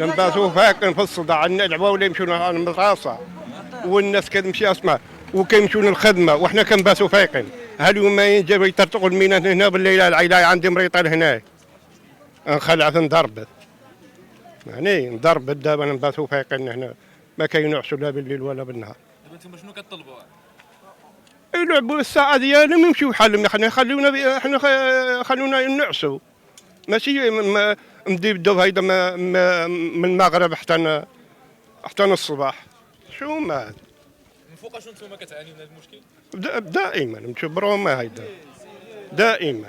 نباتوا فاكن في الصداع نلعبوا ولا يمشوا للمدرسه والناس كتمشي اسمع وكيمشوا للخدمه وحنا كنباتوا فايقين. هاليوم ما يجي يطرطقوا المينات هنا بالليل العيله عندي مريطه لهنا انخلعت انضربت يعني انضربت دابا نباتوا فايقين هنا ما كينعسوا لا بالليل ولا بالنهار. دابا نتوما شنو كطلبوا؟ يلعبوا الساعه ديالهم يمشيو بحالهم حنا حنا خلونا نعسوا ماشي نديو هيدا من المغرب حتى الصباح. شو ما هذا من فوقاش نتوما كتعانيو من هذا المشكل؟ دائما نتبروا ما هيدا دائما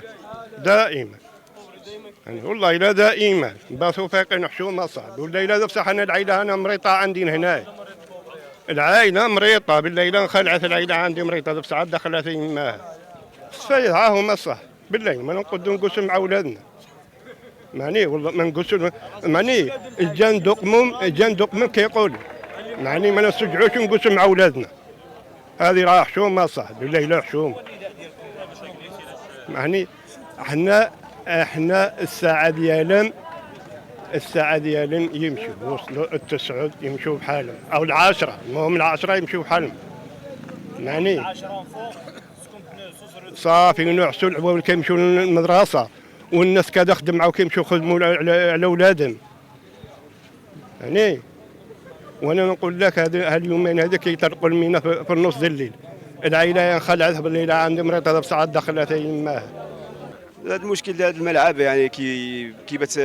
يعني والله الا دائما نباتوا فايقين نحشوا ما صعب والليله بصح انا العيله انا مريطه عندي هنا العائله مريطه بالليل انخلعت العيله عندي مريطه بصح دخلت يماها فيها هما صح بالليل ما نقعدوا نقسم مع اولادنا معني والله ما نقسم معني الجان دقمم كيقول معني ما نسجعوش نقسم مع اولادنا هذه راه حشوم ما صح بالليل حشوم معني احنا الساعه ديالهم يمشوا وصلوا التسعود يمشوا بحالهم او العاشره المهم العاشره يمشوا بحالهم يعني صافي نعسوا العبوا كيمشوا للمدرسه والناس كتخدم معاهم كيمشوا يخدموا على اولادهم يعني. وانا نقول لك هذا اليومين هذا كيطرقوا المينا في النص ديال الليل العائله انخلعت بالليل عندي مريضه بساعات دخلت يماها. هذا المشكل ديال الملعب يعني كيبات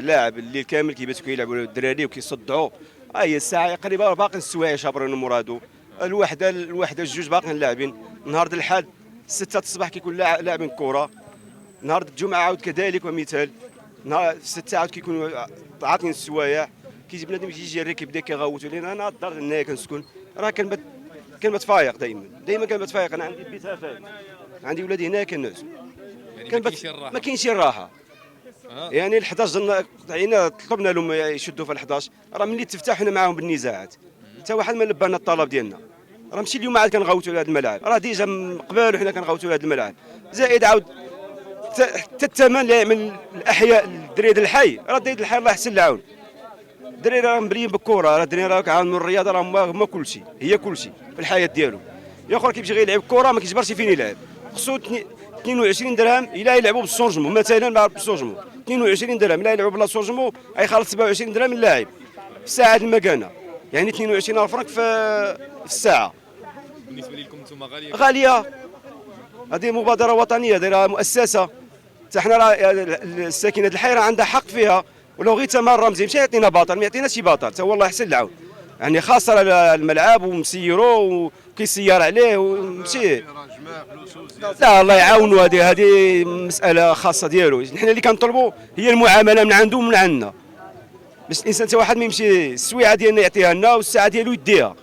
لاعب الليل كامل كيباتوا كيلعبوا الدراري وكيصدعوا هي الساعه قريبه باقي السوايع شابرين مرادو الوحده الجوج باقيين لاعبين. نهار الحد 6 الصباح كيكون لاعبين كره. نهار الجمعه عاود كذلك ومثال نهار 6 عاود كيكونوا عاطين السوايع كيجي بنادم كيجي يجري كيبدا كيغوت لينا. انا الدار هنايا كنسكن راه كنبات فايق دائما كنبات فايق. انا عندي البيت فايق عندي ولادي هنا كنعس يعني ما كاينش الراحه يعني ال 11 عينا طلبنا لهم يشدوا في ال 11 راه ملي تفتح حنا معاهم بالنزاعات حتى واحد ما لبى لنا الطلب ديالنا. راه ماشي اليوم عاد كنغوتوا لهذا الملاعب راه ديجا من قبل وحنا كنغوتوا لهذا الملاعب زائد عاود حتى الثمن اللي يعمل الاحياء الدراري ديال الحي راه الدراري ديال الحي الله يحسن العون. الدراري راه مبريين بالكره راه الدراري راه كيعاونوا الرياضه راه هما كل شيء هي كل شيء في الحياه ديالو. يا اخر كيمشي غير يلعب كره ما كيجبرش فين يلعب خصو 22 درهم الا يلعبوا بالسونجمون مثلا بالسونجمون 22 درهم الا يلعبوا بلا سونجمون غيخلص 27 درهم اللاعب في الساعه المكانه يعني 22 فرنك في الساعه. بالنسبه لكم انتم غاليه. هذه مبادره وطنيه دايره مؤسسه حتى حنا راه الساكنه الحي راه عندها حق فيها ولو غير تمر رمزي ماشي يعطينا باطل ما يعطيناش شي باطل حتى هو الله يحسن العون يعني خاصه الملعب ومسيرو وكيسير عليه ومشي لا الله يعاونوا. هذه مساله خاصه ديالو. حنا اللي كنطلبوا هي المعامله من عنده ومن عندنا باش الانسان حتى واحد ما يمشي السويعه ديالنا يعطيها لنا والساعه ديالو يديها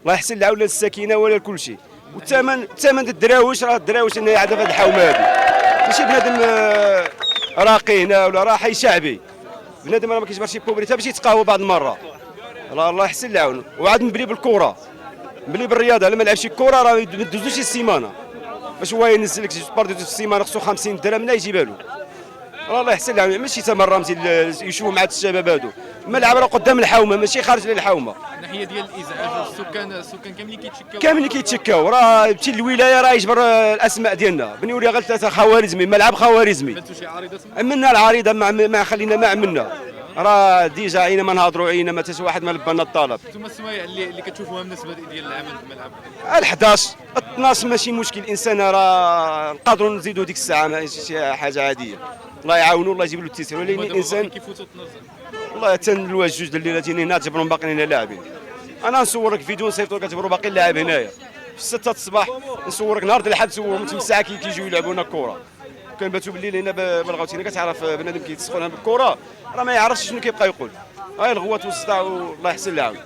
الله يحسن العون للسكينه ولا لكل شيء. والثمن ديال الدراوش راه الدراوش انها قاعده في هذه الحومه هذه ماشي بنادم راقي هنا ولا راه حي شعبي بنادم راه ما كيجبرش شي بوبريتا باش يتقهوى بعض المره الله يحسن العون. وعاد مبلي بالكره مبلي بالرياضه لما لعب شي كره راه ما دوزوش السيمانه باش هو ينزل لك جوج باردو في السيمانه خصو 50 درهم لا يجيبها له الله يحسن العون. ماشي تمر رمزي يشوفوا مع الشباب هادو الملعب راه قدام الحومه ماشي خارج الحومه. الناحيه ديال الازعاج السكان كاملين كيتشكاو راه مشي للولايه راه يجبر الاسماء ديالنا بني ولي غير 3 خوارزمي ملعب خوارزمي عملتوا شي عريضه عملنا العريضه ما خلينا ما عملنا راه ديجا عينا ما نهضروا عينا ما حتى واحد ما لبى لنا الطلب. انتم السوايع اللي كتشوفوها بالنسبه ديال العمل في الملعب ال 11 12 ماشي مشكل الانسان راه نقدروا نزيدوا ديك الساعه ماشي حاجه عاديه الله يعاونوا الله يجيب له التيسير ولكن الانسان كيفوتوا 12 والله حتى الواج جوج د الليلتين هنا تجبرهم باقيين هنا لاعبين. انا نصورك فيديو نصيفطو كتبروا باقي اللاعب هنايا في 6 الصباح نصورك نهار الحد نصورهم من 8 ساعه كيجيو يلعبوا لنا الكره كنباتوا بالليل هنا بالغوتي هنا كتعرف بنادم كيتسخن بالكره راه ما يعرفش شنو كيبقى يقول هاي الغوات والصداع والله يحسن العون.